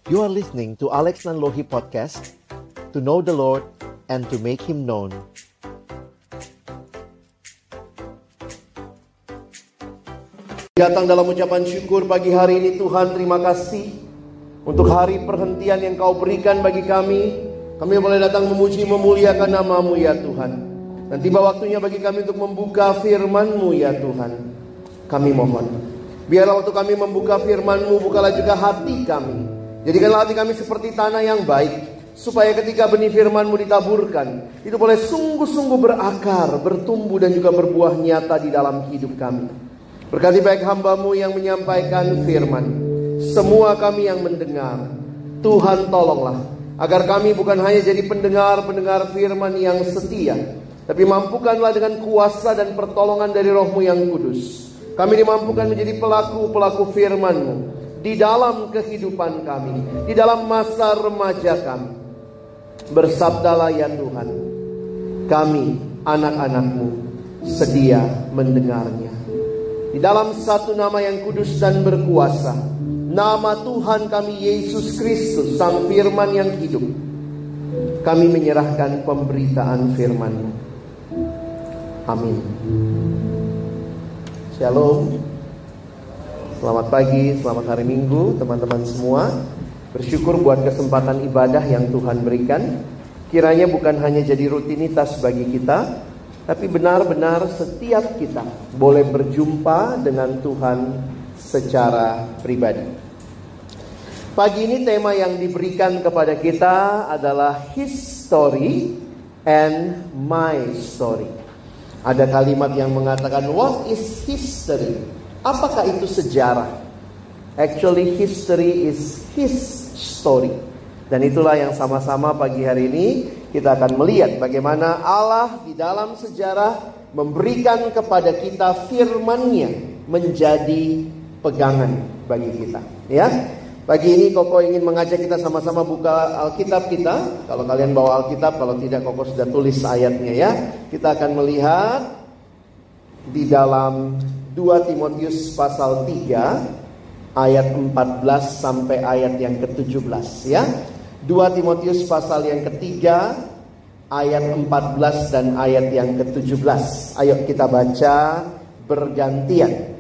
You are listening to Alex Nanlohi Podcast, to know the Lord and to make Him known. Datang dalam ucapan syukur pagi hari ini. Tuhan, terima kasih untuk hari perhentian yang Kau berikan bagi kami. Kami boleh datang memuji memuliakan nama-Mu ya Tuhan. Dan tiba waktunya bagi kami untuk membuka firman-Mu ya Tuhan. Kami mohon, biarlah waktu kami membuka firman-Mu, bukalah juga hati kami. Jadikanlah hati kami seperti tanah yang baik, supaya ketika benih firman-Mu ditaburkan, itu boleh sungguh-sungguh berakar, bertumbuh dan juga berbuah nyata di dalam hidup kami. Berkati baik hamba-Mu yang menyampaikan firman, semua kami yang mendengar. Tuhan tolonglah, agar kami bukan hanya jadi pendengar-pendengar firman yang setia, tapi mampukanlah dengan kuasa dan pertolongan dari Roh-Mu yang kudus, kami dimampukan menjadi pelaku-pelaku firman-Mu di dalam kehidupan kami, di dalam masa remaja kami. Bersabdalah ya Tuhan, kami anak-anak-Mu sedia mendengarnya. Di dalam satu nama yang kudus dan berkuasa, nama Tuhan kami Yesus Kristus, Sang Firman yang hidup, kami menyerahkan pemberitaan firman-Mu. Amin. Shalom. Selamat pagi, selamat hari Minggu teman-teman semua. Bersyukur buat kesempatan ibadah yang Tuhan berikan. Kiranya bukan hanya jadi rutinitas bagi kita, tapi benar-benar setiap kita boleh berjumpa dengan Tuhan secara pribadi. Pagi ini tema yang diberikan kepada kita adalah His story and my story. Ada kalimat yang mengatakan, what is history? Apakah itu sejarah? Actually history is His story. Dan itulah yang sama-sama pagi hari ini kita akan melihat bagaimana Allah di dalam sejarah memberikan kepada kita firman-Nya menjadi pegangan bagi kita. Ya, pagi ini Koko ingin mengajak kita sama-sama buka Alkitab kita. Kalau kalian bawa Alkitab, kalau tidak Koko sudah tulis ayatnya ya. Kita akan melihat di dalam 2 Timotius pasal 3 ayat 14 sampai ayat yang ke-17 ya. 2 Timotius pasal yang ketiga ayat 14 dan ayat yang ke-17. Ayo kita baca bergantian.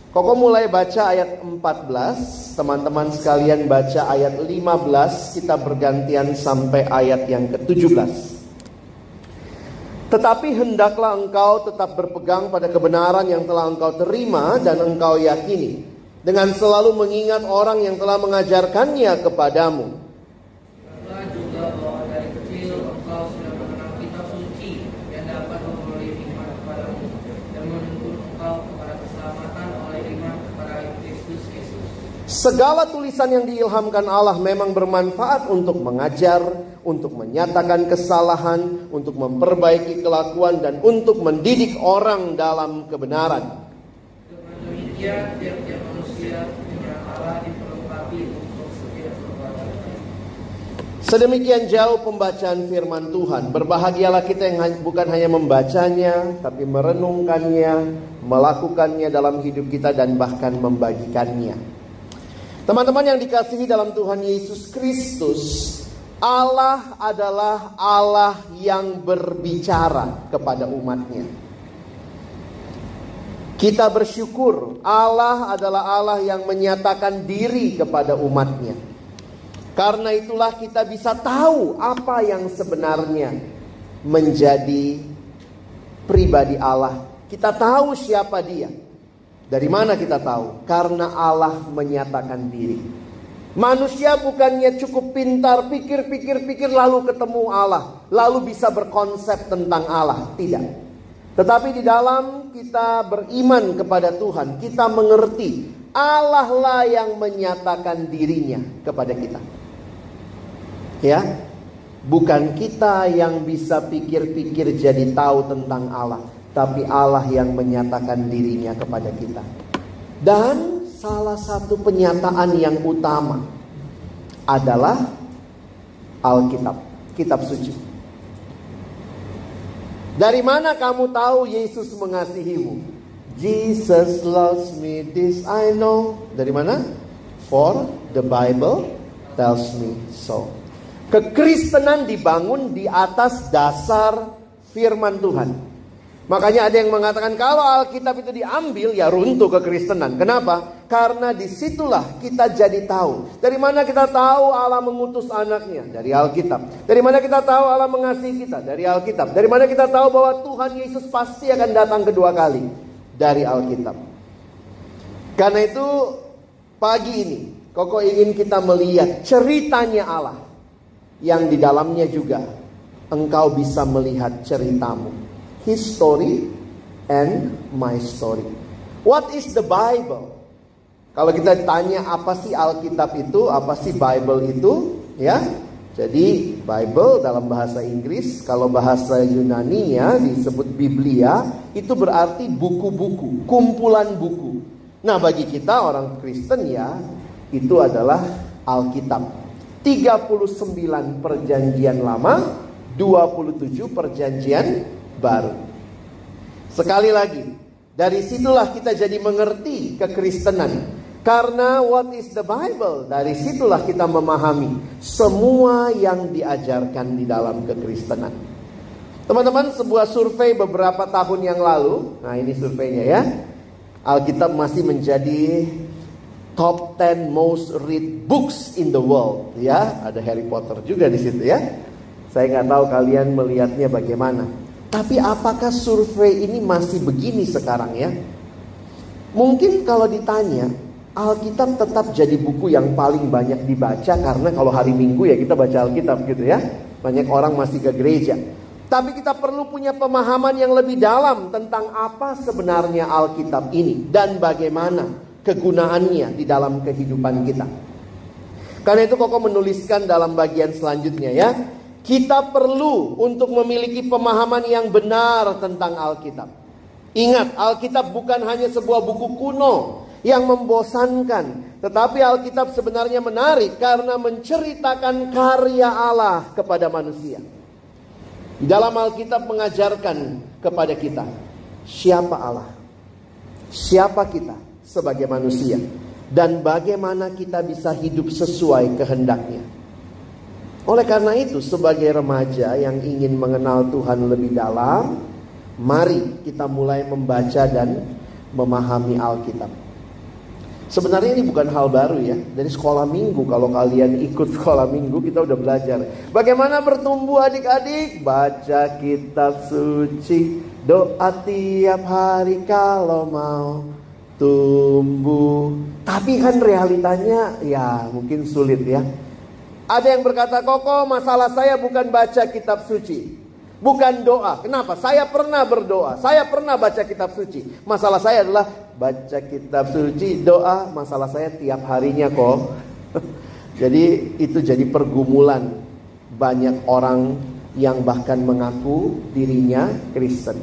Koko mulai baca ayat 14, teman-teman sekalian baca ayat 15, kita bergantian sampai ayat yang ke-17. Tetapi hendaklah engkau tetap berpegang pada kebenaran yang telah engkau terima dan engkau yakini, dengan selalu mengingat orang yang telah mengajarkannya kepadamu. Karena juga bahwa dari kecil engkau sudah mengenal kitab suci yang dapat memberi iman kepadamu dan menuntun engkau kepada keselamatan oleh iman kepada Kristus Yesus. Segala tulisan yang diilhamkan Allah memang bermanfaat untuk mengajar, untuk menyatakan kesalahan, untuk memperbaiki kelakuan, dan untuk mendidik orang dalam kebenaran. Dengan demikian, tiap-tiap manusia yang Allah diperlengkapi untuk setiap perbuatan. Sedemikian jauh pembacaan firman Tuhan. Berbahagialah kita yang bukan hanya membacanya, tapi merenungkannya, melakukannya dalam hidup kita, dan bahkan membagikannya. Teman-teman yang dikasihi dalam Tuhan Yesus Kristus, Allah adalah Allah yang berbicara kepada umatnya. Kita bersyukur Allah adalah Allah yang menyatakan diri kepada umatnya. Karena itulah kita bisa tahu apa yang sebenarnya menjadi pribadi Allah. Kita tahu siapa Dia. Dari mana kita tahu? Karena Allah menyatakan diri. Manusia bukannya cukup pintar, pikir lalu ketemu Allah, lalu bisa berkonsep tentang Allah. Tidak. Tetapi di dalam kita beriman kepada Tuhan, kita mengerti Allah lah yang menyatakan dirinya kepada kita. Ya, bukan kita yang bisa pikir-pikir jadi tahu tentang Allah, tapi Allah yang menyatakan dirinya kepada kita. Dan salah satu penyataan yang utama adalah Alkitab, kitab suci. Dari mana kamu tahu Yesus mengasihimu? Jesus loves me, this I know. Dari mana? For the Bible tells me so. Kekristenan dibangun di atas dasar firman Tuhan. Makanya ada yang mengatakan kalau Alkitab itu diambil, ya runtuh kekristenan. Kenapa? Karena disitulah kita jadi tahu. Dari mana kita tahu Allah mengutus anaknya? Dari Alkitab. Dari mana kita tahu Allah mengasihi kita? Dari Alkitab. Dari mana kita tahu bahwa Tuhan Yesus pasti akan datang kedua kali? Dari Alkitab. Karena itu pagi ini Koko ingin kita melihat ceritanya Allah, yang di dalamnya juga engkau bisa melihat ceritamu. His story and my story. What is the Bible? Kalau kita tanya apa sih Alkitab itu, apa sih Bible itu, ya? Jadi Bible dalam bahasa Inggris, kalau bahasa Yunani-nya disebut Biblia, itu berarti buku-buku, kumpulan buku. Nah, bagi kita orang Kristen ya, itu adalah Alkitab. 39 perjanjian lama, 27 perjanjian baru. Sekali lagi, dari situlah kita jadi mengerti kekristenan. Karena what is the Bible? Dari situlah kita memahami semua yang diajarkan di dalam kekristenan. Teman-teman, sebuah survei beberapa tahun yang lalu, nah ini surveinya ya, Alkitab masih menjadi top 10 most read books in the world, ya. Ada Harry Potter juga di situ ya. Saya nggak tahu kalian melihatnya bagaimana. Tapi apakah survei ini masih begini sekarang ya? Mungkin kalau ditanya, Alkitab tetap jadi buku yang paling banyak dibaca, karena kalau hari Minggu ya kita baca Alkitab gitu ya. Banyak orang masih ke gereja. Tapi kita perlu punya pemahaman yang lebih dalam tentang apa sebenarnya Alkitab ini dan bagaimana kegunaannya di dalam kehidupan kita. Karena itu Koko menuliskan dalam bagian selanjutnya ya. Kita perlu untuk memiliki pemahaman yang benar tentang Alkitab. Ingat, Alkitab bukan hanya sebuah buku kuno yang membosankan, tetapi Alkitab sebenarnya menarik karena menceritakan karya Allah kepada manusia. Di dalam Alkitab mengajarkan kepada kita siapa Allah, siapa kita sebagai manusia, dan bagaimana kita bisa hidup sesuai kehendaknya. Oleh karena itu, sebagai remaja yang ingin mengenal Tuhan lebih dalam, mari kita mulai membaca dan memahami Alkitab. Sebenarnya ini bukan hal baru ya. Dari sekolah minggu, kalau kalian ikut sekolah minggu, kita udah belajar bagaimana bertumbuh adik-adik. Baca kitab suci, doa tiap hari kalau mau tumbuh. Tapi kan realitanya ya mungkin sulit ya. Ada yang berkata, Koko, masalah saya bukan baca kitab suci, bukan doa. Kenapa? Saya pernah berdoa, saya pernah baca kitab suci. Masalah saya adalah baca kitab suci, doa, masalah saya tiap harinya kok. Jadi itu jadi pergumulan banyak orang yang bahkan mengaku dirinya Kristen.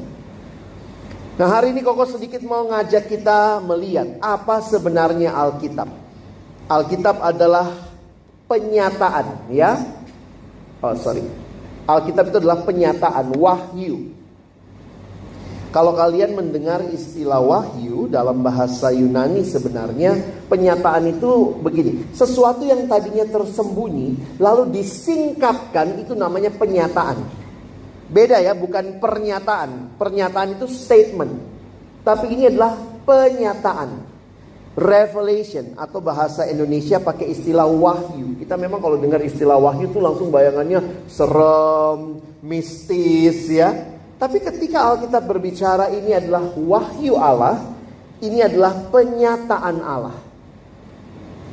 Nah, hari ini Koko sedikit mau ngajak kita melihat apa sebenarnya Alkitab. Alkitab adalah penyataan ya. Alkitab itu adalah penyataan, wahyu. Kalau kalian mendengar istilah wahyu dalam bahasa Yunani, sebenarnya penyataan itu begini. Sesuatu yang tadinya tersembunyi lalu disingkapkan, itu namanya penyataan. Beda ya, bukan pernyataan. Pernyataan itu statement. Tapi ini adalah penyataan. Revelation atau bahasa Indonesia pakai istilah wahyu. Kita memang kalau dengar istilah wahyu tuh langsung bayangannya serem, mistis ya. Tapi ketika Alkitab berbicara ini adalah wahyu Allah, ini adalah penyataan Allah.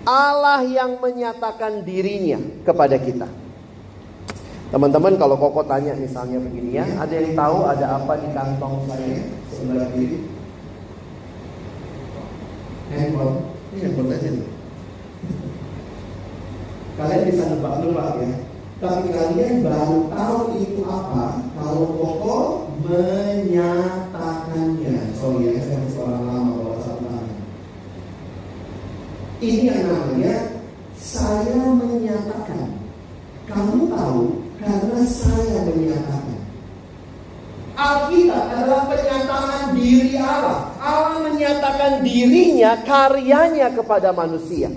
Allah yang menyatakan dirinya kepada kita. Teman-teman, kalau Koko tanya misalnya begini ya, ada yang tahu ada apa di kantong saya sebelah kiri? Handphone. Ini handphone aja nih. Kalian bisa nebak-nebak ya. Tapi kalian baru tahu itu apa kalau Koko menyatakannya. Sorry ya, saya masih orang lama bawa satu. Ini yang namanya saya menyatakan. Kamu tahu karena saya menyatakan. Alkitab adalah penyataan diri Allah. Allah menyatakan dirinya, karyanya kepada manusia.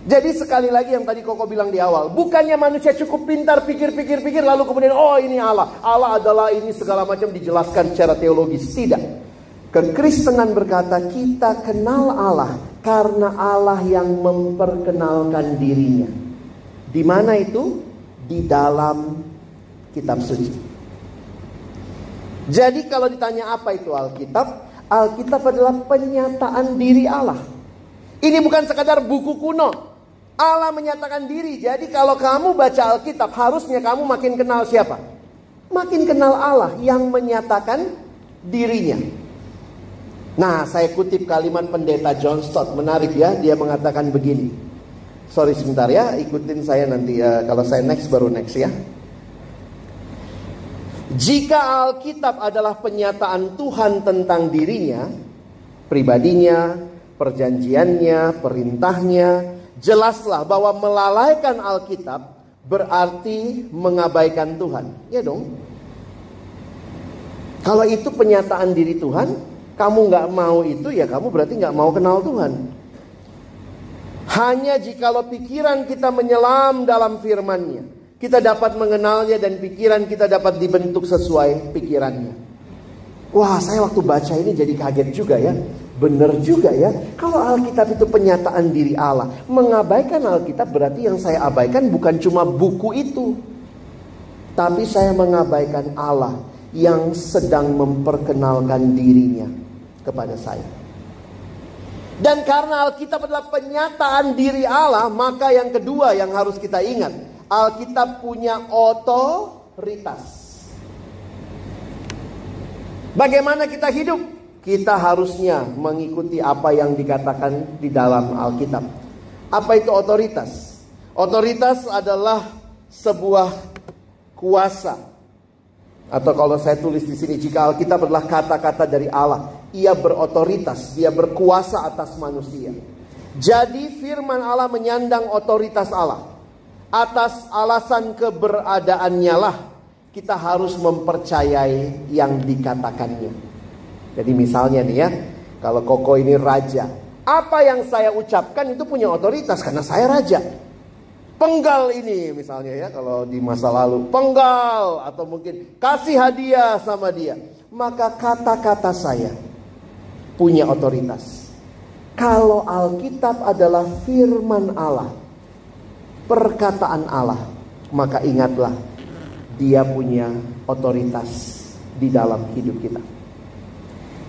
Jadi sekali lagi yang tadi Koko bilang di awal, bukannya manusia cukup pintar pikir lalu kemudian oh ini Allah. Allah adalah ini segala macam dijelaskan secara teologis. Tidak. Kekristenan berkata kita kenal Allah karena Allah yang memperkenalkan dirinya. Di mana itu? Di dalam kitab suci. Jadi kalau ditanya apa itu Alkitab? Alkitab adalah penyataan diri Allah. Ini bukan sekadar buku kuno. Allah menyatakan diri. Jadi kalau kamu baca Alkitab, harusnya kamu makin kenal siapa? Makin kenal Allah yang menyatakan dirinya. Nah, saya kutip kalimat pendeta John Stott. Menarik ya, dia mengatakan begini. Sorry sebentar ya, ikutin saya nanti. Kalau saya next baru next ya. Jika Alkitab adalah penyataan Tuhan tentang dirinya, pribadinya, perjanjiannya, perintahnya, jelaslah bahwa melalaikan Alkitab berarti mengabaikan Tuhan. Ya dong. Kalau itu penyataan diri Tuhan, kamu gak mau itu, ya kamu berarti gak mau kenal Tuhan. Hanya jikalau pikiran kita menyelam dalam firman-Nya, kita dapat mengenalnya dan pikiran kita dapat dibentuk sesuai pikirannya. Wah, saya waktu baca ini jadi kaget juga ya. Benar juga ya. Kalau Alkitab itu penyataan diri Allah, mengabaikan Alkitab berarti yang saya abaikan bukan cuma buku itu, tapi saya mengabaikan Allah yang sedang memperkenalkan dirinya kepada saya. Dan karena Alkitab adalah penyataan diri Allah, maka yang kedua yang harus kita ingat, Alkitab punya otoritas. Bagaimana kita hidup? Kita harusnya mengikuti apa yang dikatakan di dalam Alkitab. Apa itu otoritas? Otoritas adalah sebuah kuasa. Atau kalau saya tulis di sini, jika Alkitab adalah kata-kata dari Allah, ia berotoritas, dia berkuasa atas manusia. Jadi firman Allah menyandang otoritas Allah. Atas alasan keberadaannya lah kita harus mempercayai yang dikatakannya. Jadi misalnya nih ya, kalau Koko ini raja, apa yang saya ucapkan itu punya otoritas karena saya raja. Penggal ini misalnya ya, kalau di masa lalu penggal atau mungkin kasih hadiah sama dia, maka kata-kata saya punya otoritas. Kalau Alkitab adalah firman Allah, perkataan Allah, maka ingatlah dia punya otoritas di dalam hidup kita.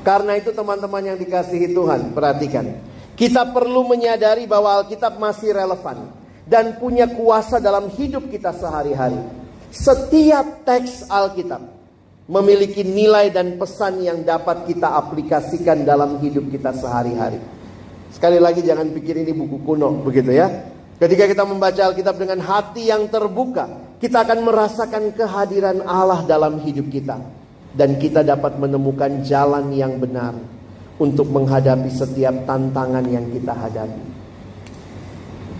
Karena itu teman-teman yang dikasihi Tuhan, perhatikan. Kita perlu menyadari bahwa Alkitab masih relevan dan punya kuasa dalam hidup kita sehari-hari. Setiap teks Alkitab memiliki nilai dan pesan yang dapat kita aplikasikan dalam hidup kita sehari-hari. Sekali lagi jangan pikir ini buku kuno begitu ya. Ketika kita membaca Alkitab dengan hati yang terbuka, kita akan merasakan kehadiran Allah dalam hidup kita. Dan kita dapat menemukan jalan yang benar untuk menghadapi setiap tantangan yang kita hadapi.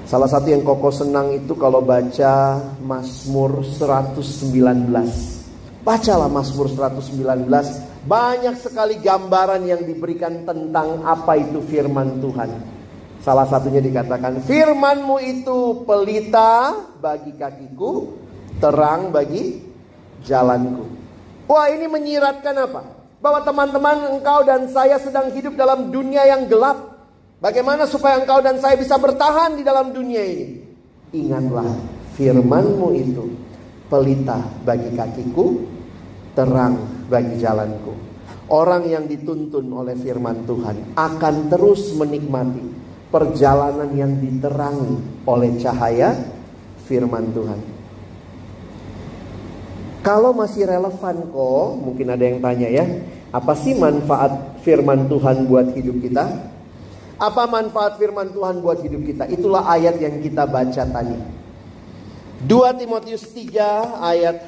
Salah satu yang Koko senang itu kalau baca Mazmur 119. Bacalah Mazmur 119. Banyak sekali gambaran yang diberikan tentang apa itu firman Tuhan. Salah satunya dikatakan, firman-Mu itu pelita bagi kakiku, terang bagi jalanku. Wah, ini menyiratkan apa? Bahwa teman-teman, engkau dan saya sedang hidup dalam dunia yang gelap. Bagaimana supaya engkau dan saya bisa bertahan di dalam dunia ini? Ingatlah, firman-Mu itu pelita bagi kakiku, terang bagi jalanku. Orang yang dituntun oleh firman Tuhan akan terus menikmati perjalanan yang diterangi oleh cahaya firman Tuhan. Kalau masih relevan kok, mungkin ada yang tanya ya, apa sih manfaat firman Tuhan buat hidup kita? Apa manfaat firman Tuhan buat hidup kita? Itulah ayat yang kita baca tadi. 2 Timotius 3 ayat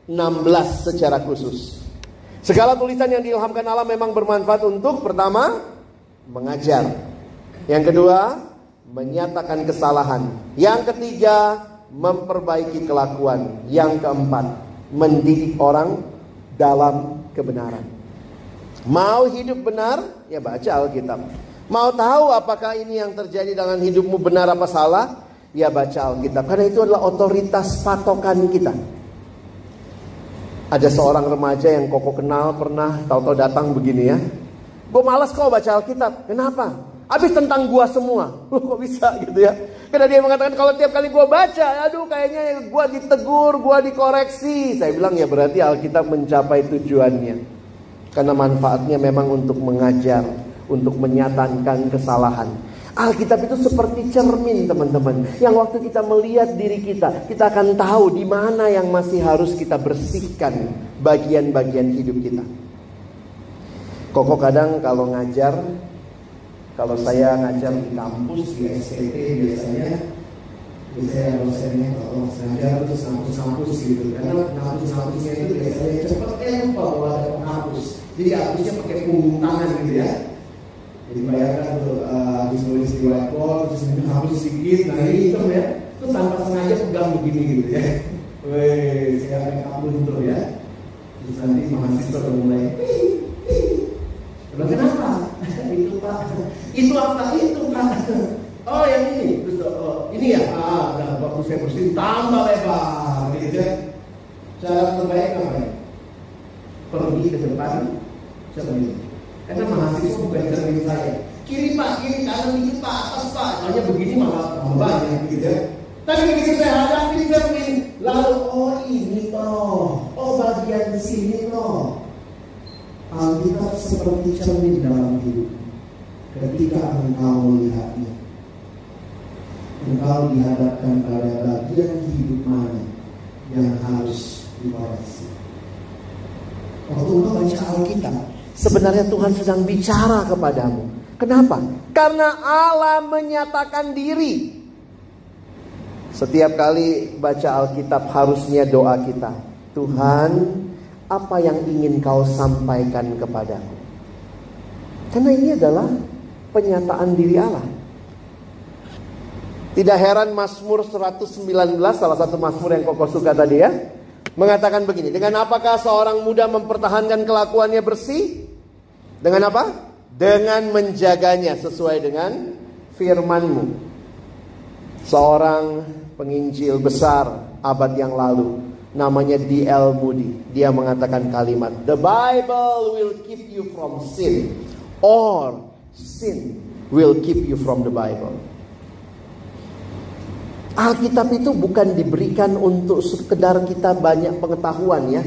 16 secara khusus. Segala tulisan yang diilhamkan Allah memang bermanfaat untuk, pertama, mengajar. Yang kedua, menyatakan kesalahan. Yang ketiga, memperbaiki kelakuan. Yang keempat, mendidik orang dalam kebenaran. Mau hidup benar? Ya baca Alkitab. Mau tahu apakah ini yang terjadi dengan hidupmu benar apa salah? Ya baca Alkitab, karena itu adalah otoritas patokan kita. Ada seorang remaja yang Koko kenal pernah tahu-tahu datang begini ya. Gue malas kok baca Alkitab. Kenapa? Habis tentang gua semua. Loh kok bisa gitu ya? Karena dia mengatakan kalau tiap kali gua baca, aduh kayaknya gua ditegur, gua dikoreksi. Saya bilang ya berarti Alkitab mencapai tujuannya. Karena manfaatnya memang untuk mengajar, untuk menyatakan kesalahan. Alkitab itu seperti cermin teman-teman. Yang waktu kita melihat diri kita, kita akan tahu di mana yang masih harus kita bersihkan bagian-bagian hidup kita. Koko kadang kalau ngajar, kalau saya ngajar di kampus, di STT biasanya dosennya kalau ngajar terus kampus gitu. Karena kampusnya itu biasanya cepetnya lupa bahwa ada penghapus. Jadi hapusnya pakai punggung tangan gitu ya. Jadi bayangkan tuh habis nulis di whiteboard, terus hapus sedikit, nah ini hitam ya. Terus tanpa sengaja pegang begini gitu ya. Wih, saya akan hapus tuh ya. Terus nanti mahasiswa udah mulai kenapa? Itu Pak. Itu apa itu Pak? Oh yang ini. Terus ini ya. Udah waktu saya bersihin tambah lebar gitu ya. Cara terbaik apa ya? Pergi ke depan cermin. Karena mahasiswa bukan cermin saya. Kiri Pak, kiri kanan itu Pak, atas Pak. Hanya begini malah banyak gitu ya. Tapi begitu saya hadapi cermin, lalu oh ini toh. Oh bagian sini toh. Alkitab seperti cermin dalam hidup. Ketika engkau melihatnya, engkau dihadapkan pada bagian hidup mana yang harus dikoreksi. Waktu engkau baca Alkitab, sebenarnya Tuhan sedang bicara kepadamu. Kenapa? Karena Allah menyatakan diri. Setiap kali baca Alkitab harusnya doa kita, Tuhan, apa yang ingin kau sampaikan kepadaku? Karena ini adalah penyataan diri Allah. Tidak heran Mazmur 119, salah satu Mazmur yang Koko suka tadi ya, mengatakan begini, dengan apakah seorang muda mempertahankan kelakuannya bersih? Dengan apa? Dengan menjaganya sesuai dengan firman-Mu. Seorang penginjil besar abad yang lalu, namanya D.L. Moody, dia mengatakan kalimat, the Bible will keep you from sin, or sin will keep you from the Bible. Alkitab itu bukan diberikan untuk sekedar kita banyak pengetahuan ya.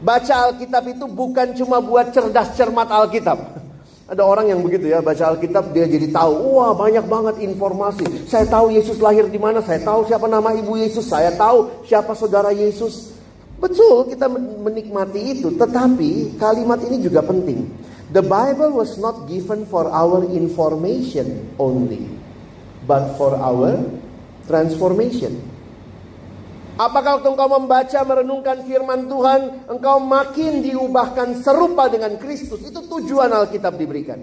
Baca Alkitab itu bukan cuma buat cerdas cermat Alkitab. Ada orang yang begitu ya, baca Alkitab dia jadi tahu, wah banyak banget informasi. Saya tahu Yesus lahir di mana, saya tahu siapa nama ibu Yesus, saya tahu siapa saudara Yesus. Betul, kita menikmati itu, tetapi kalimat ini juga penting. The Bible was not given for our information only, but for our transformation. Apakah waktu engkau membaca, merenungkan firman Tuhan, engkau makin diubahkan serupa dengan Kristus? Itu tujuan Alkitab diberikan.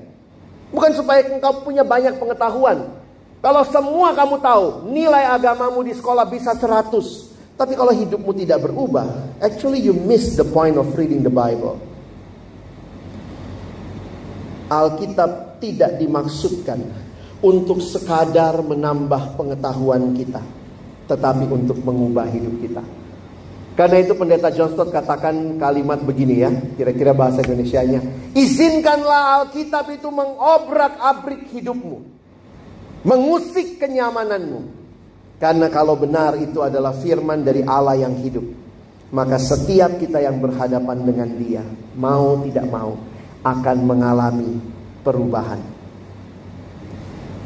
Bukan supaya engkau punya banyak pengetahuan. Kalau semua kamu tahu, nilai agamamu di sekolah bisa 100. Tapi kalau hidupmu tidak berubah, actually you miss the point of reading the Bible. Alkitab tidak dimaksudkan untuk sekadar menambah pengetahuan kita, tetapi untuk mengubah hidup kita. Karena itu pendeta John Stott katakan kalimat begini ya, kira-kira bahasa Indonesianya, izinkanlah Alkitab itu mengobrak-abrik hidupmu, mengusik kenyamananmu. Karena kalau benar itu adalah firman dari Allah yang hidup, maka setiap kita yang berhadapan dengan Dia, mau tidak mau, akan mengalami perubahan.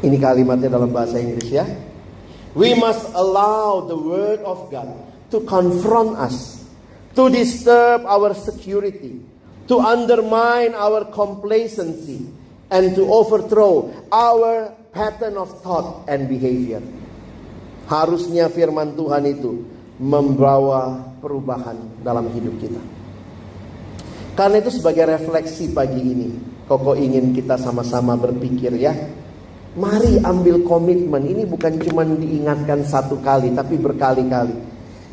Ini kalimatnya dalam bahasa Inggris ya. We must allow the word of God to confront us, to disturb our security, to undermine our complacency, and to overthrow our pattern of thought and behavior. Harusnya firman Tuhan itu membawa perubahan dalam hidup kita. Karena itu sebagai refleksi pagi ini, Koko ingin kita sama-sama berpikir ya. Mari ambil komitmen. Ini bukan cuma diingatkan satu kali, tapi berkali-kali.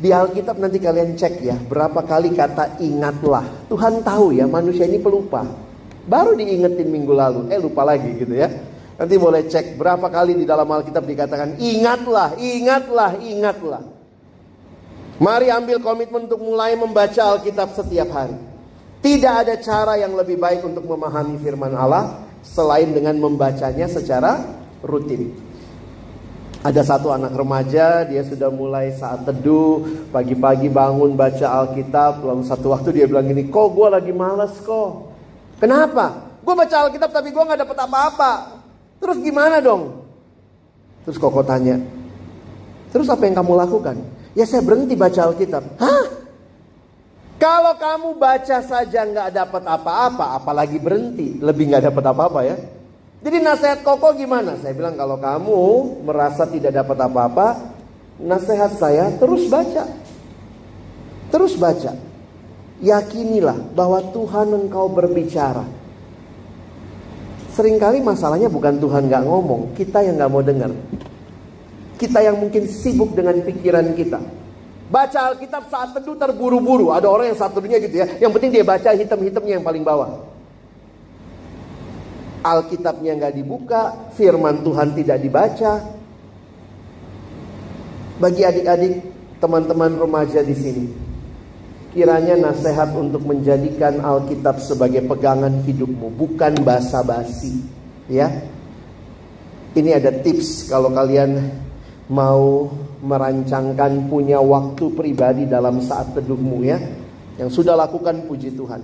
Di Alkitab nanti kalian cek ya, berapa kali kata ingatlah. Tuhan tahu ya, manusia ini pelupa. Baru diingetin minggu lalu, lupa lagi gitu ya. Nanti boleh cek berapa kali di dalam Alkitab dikatakan ingatlah, ingatlah, ingatlah. Mari ambil komitmen untuk mulai membaca Alkitab setiap hari. Tidak ada cara yang lebih baik untuk memahami firman Allah selain dengan membacanya secara rutin. Ada satu anak remaja, dia sudah mulai saat teduh, pagi-pagi bangun baca Alkitab. Lalu satu waktu dia bilang gini, kok gue lagi malas kok. Kenapa? Gue baca Alkitab tapi gue gak dapet apa-apa. Terus gimana dong? Terus Koko tanya, terus apa yang kamu lakukan? Ya saya berhenti baca Alkitab. Hah? Kalau kamu baca saja gak dapat apa-apa, apalagi berhenti, lebih gak dapat apa-apa ya. Jadi nasihat Koko gimana? Saya bilang kalau kamu merasa tidak dapat apa-apa, nasihat saya terus baca. Terus baca. Yakinilah bahwa Tuhan engkau berbicara. Seringkali masalahnya bukan Tuhan gak ngomong, kita yang gak mau dengar. Kita yang mungkin sibuk dengan pikiran kita. Baca Alkitab saat teduh terburu-buru. Ada orang yang saat teduhnya gitu ya, yang penting dia baca hitam-hitamnya yang paling bawah. Alkitabnya gak dibuka, firman Tuhan tidak dibaca. Bagi adik-adik, teman-teman remaja di sini, kiranya nasihat untuk menjadikan Alkitab sebagai pegangan hidupmu, bukan basa-basi, ya. Ini ada tips kalau kalian mau merancangkan punya waktu pribadi dalam saat teduhmu ya. Yang sudah lakukan puji Tuhan.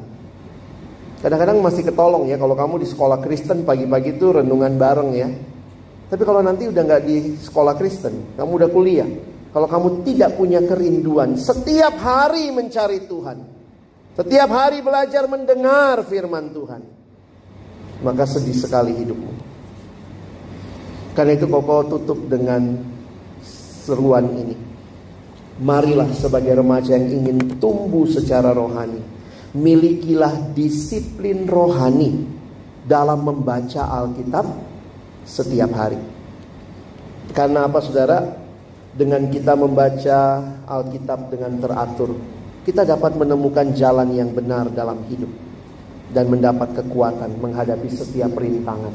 Kadang-kadang masih ketolong ya kalau kamu di sekolah Kristen pagi-pagi itu renungan bareng ya. Tapi kalau nanti udah gak di sekolah Kristen, kamu udah kuliah, kalau kamu tidak punya kerinduan setiap hari mencari Tuhan, setiap hari belajar mendengar firman Tuhan, maka sedih sekali hidupmu. Karena itu Koko tutup dengan seruan ini. Marilah sebagai remaja yang ingin tumbuh secara rohani, milikilah disiplin rohani dalam membaca Alkitab setiap hari. Karena apa saudara? Dengan kita membaca Alkitab dengan teratur, kita dapat menemukan jalan yang benar dalam hidup dan mendapat kekuatan menghadapi setiap rintangan.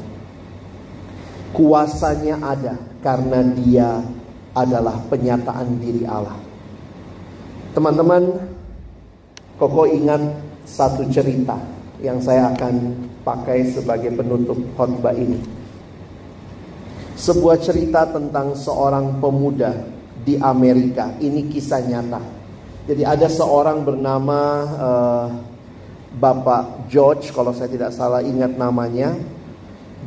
Kuasanya ada karena dia adalah penyataan diri Allah. Teman-teman, Koko ingat satu cerita yang saya akan pakai sebagai penutup khotbah ini. Sebuah cerita tentang seorang pemuda di Amerika. Ini kisah nyata. Jadi ada seorang bernama Bapak George, kalau saya tidak salah ingat namanya.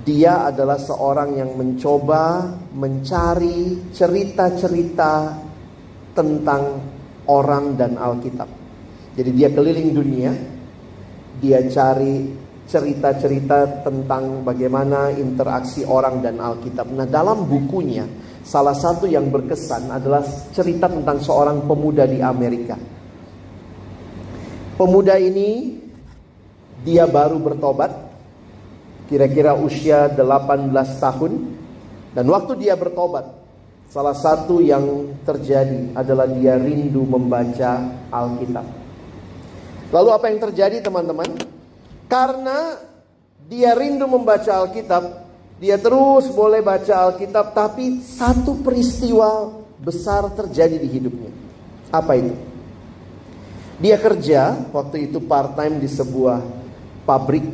Dia adalah seorang yang mencoba mencari cerita-cerita tentang orang dan Alkitab. Jadi dia keliling dunia, dia cari cerita-cerita tentang bagaimana interaksi orang dan Alkitab. Nah, dalam bukunya, salah satu yang berkesan adalah cerita tentang seorang pemuda di Amerika. Pemuda ini, dia baru bertobat, kira-kira usia 18 tahun. Dan waktu dia bertobat, salah satu yang terjadi adalah dia rindu membaca Alkitab. Lalu apa yang terjadi teman-teman? Karena dia rindu membaca Alkitab, dia terus boleh baca Alkitab, tapi satu peristiwa besar terjadi di hidupnya. Apa itu? Dia kerja waktu itu part-time di sebuah pabrik.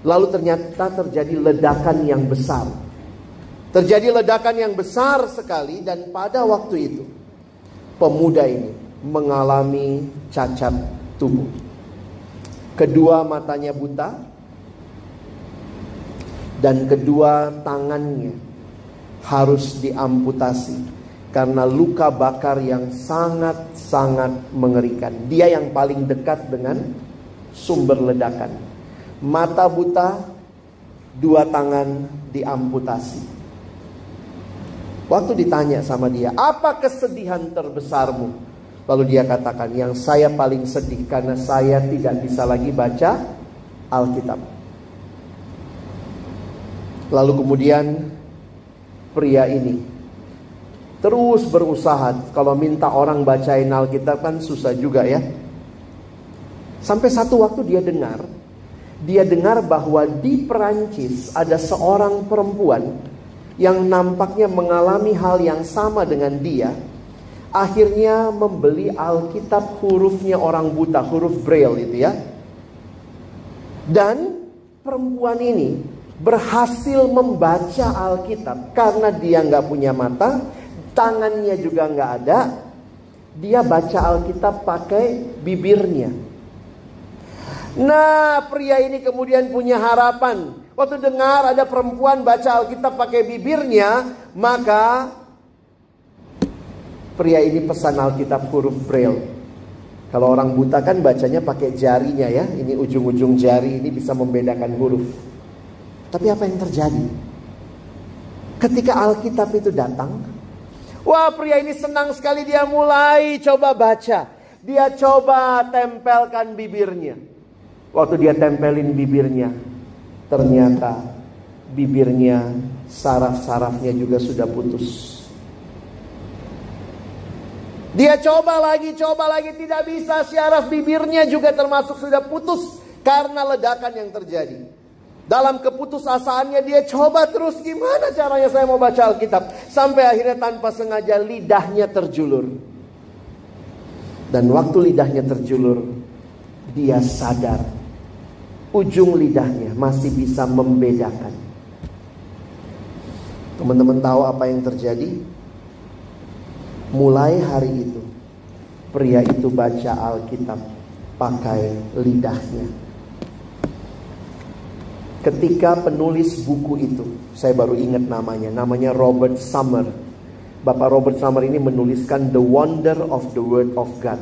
Lalu ternyata terjadi ledakan yang besar. Terjadi ledakan yang besar sekali, dan pada waktu itu pemuda ini mengalami cacat tubuh. Kedua matanya buta, dan kedua tangannya harus diamputasi karena luka bakar yang sangat-sangat mengerikan. Dia yang paling dekat dengan sumber ledakan. Mata buta, dua tangan diamputasi. Waktu ditanya sama dia, apa kesedihan terbesarmu? Lalu dia katakan, yang saya paling sedih karena saya tidak bisa lagi baca Alkitab. Lalu kemudian pria ini terus berusaha. Kalau minta orang bacain Alkitab kan susah juga ya. Sampai satu waktu dia dengar dia dengar bahwa di Perancis ada seorang perempuan yang nampaknya mengalami hal yang sama dengan dia. Akhirnya membeli Alkitab hurufnya orang buta, huruf Braille itu ya. Dan perempuan ini berhasil membaca Alkitab karena dia nggak punya mata, tangannya juga nggak ada. Dia baca Alkitab pakai bibirnya. Nah, pria ini kemudian punya harapan. Waktu dengar ada perempuan baca Alkitab pakai bibirnya, maka pria ini pesan Alkitab huruf Braille. Kalau orang buta kan bacanya pakai jarinya ya. Ini ujung-ujung jari ini bisa membedakan huruf. Tapi apa yang terjadi? Ketika Alkitab itu datang, wah, pria ini senang sekali. Dia mulai coba baca. Dia coba tempelkan bibirnya. Waktu dia tempelin bibirnya, ternyata bibirnya, saraf-sarafnya juga sudah putus. Dia coba lagi, tidak bisa. Syaraf bibirnya juga termasuk sudah putus karena ledakan yang terjadi. Dalam keputusasaannya dia coba terus, gimana caranya saya mau baca Alkitab. Sampai akhirnya tanpa sengaja lidahnya terjulur. Dan waktu lidahnya terjulur, dia sadar ujung lidahnya masih bisa membedakan. Teman-teman tahu apa yang terjadi? Mulai hari itu, pria itu baca Alkitab pakai lidahnya. Ketika penulis buku itu, saya baru ingat namanya Robert Summer. Bapak Robert Summer ini menuliskan The Wonder of the Word of God,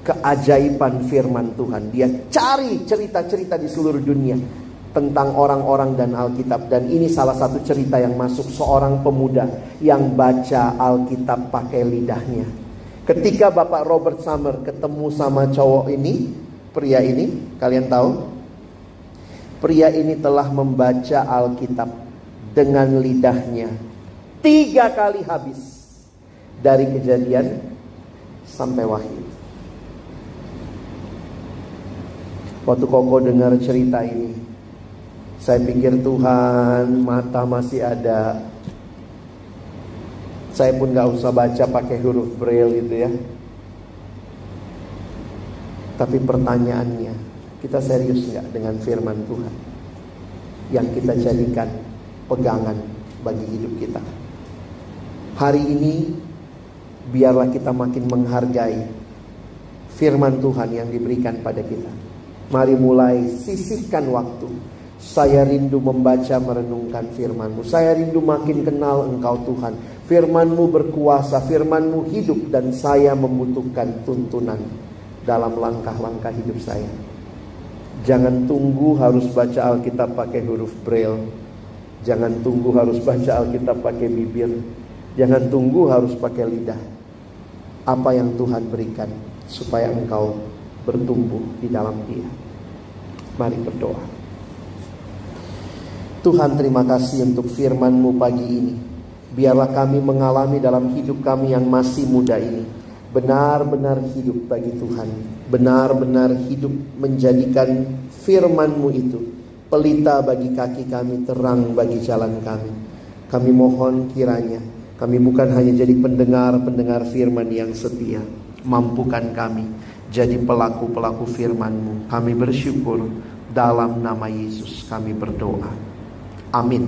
keajaiban firman Tuhan. Dia cari cerita-cerita di seluruh dunia tentang orang-orang dan Alkitab. Dan ini salah satu cerita yang masuk, seorang pemuda yang baca Alkitab pakai lidahnya. Ketika Bapak Robert Summer ketemu sama cowok ini, pria ini, kalian tahu? Pria ini telah membaca Alkitab dengan lidahnya 3 kali habis. Dari Kejadian sampai Wahyu. Waktu Koko dengar cerita ini, saya pikir, Tuhan, mata masih ada. Saya pun gak usah baca pakai huruf Braille itu ya. Tapi pertanyaannya, kita serius gak dengan firman Tuhan yang kita jadikan pegangan bagi hidup kita? Hari ini, biarlah kita makin menghargai firman Tuhan yang diberikan pada kita. Mari mulai sisihkan waktu. Saya rindu membaca merenungkan firman-Mu. Saya rindu makin kenal Engkau Tuhan. Firman-Mu berkuasa, firman-Mu hidup, dan saya membutuhkan tuntunan dalam langkah-langkah hidup saya. Jangan tunggu harus baca Alkitab pakai huruf Braille. Jangan tunggu harus baca Alkitab pakai bibir. Jangan tunggu harus pakai lidah. Apa yang Tuhan berikan supaya engkau bertumbuh di dalam Dia. Mari berdoa. Tuhan, terima kasih untuk firman-Mu pagi ini. Biarlah kami mengalami dalam hidup kami yang masih muda ini, benar-benar hidup bagi Tuhan. Benar-benar hidup menjadikan firman-Mu itu pelita bagi kaki kami, terang bagi jalan kami. Kami mohon kiranya kami bukan hanya jadi pendengar-pendengar firman yang setia. Mampukan kami jadi pelaku-pelaku firman-Mu. Kami bersyukur, dalam nama Yesus kami berdoa. Amin.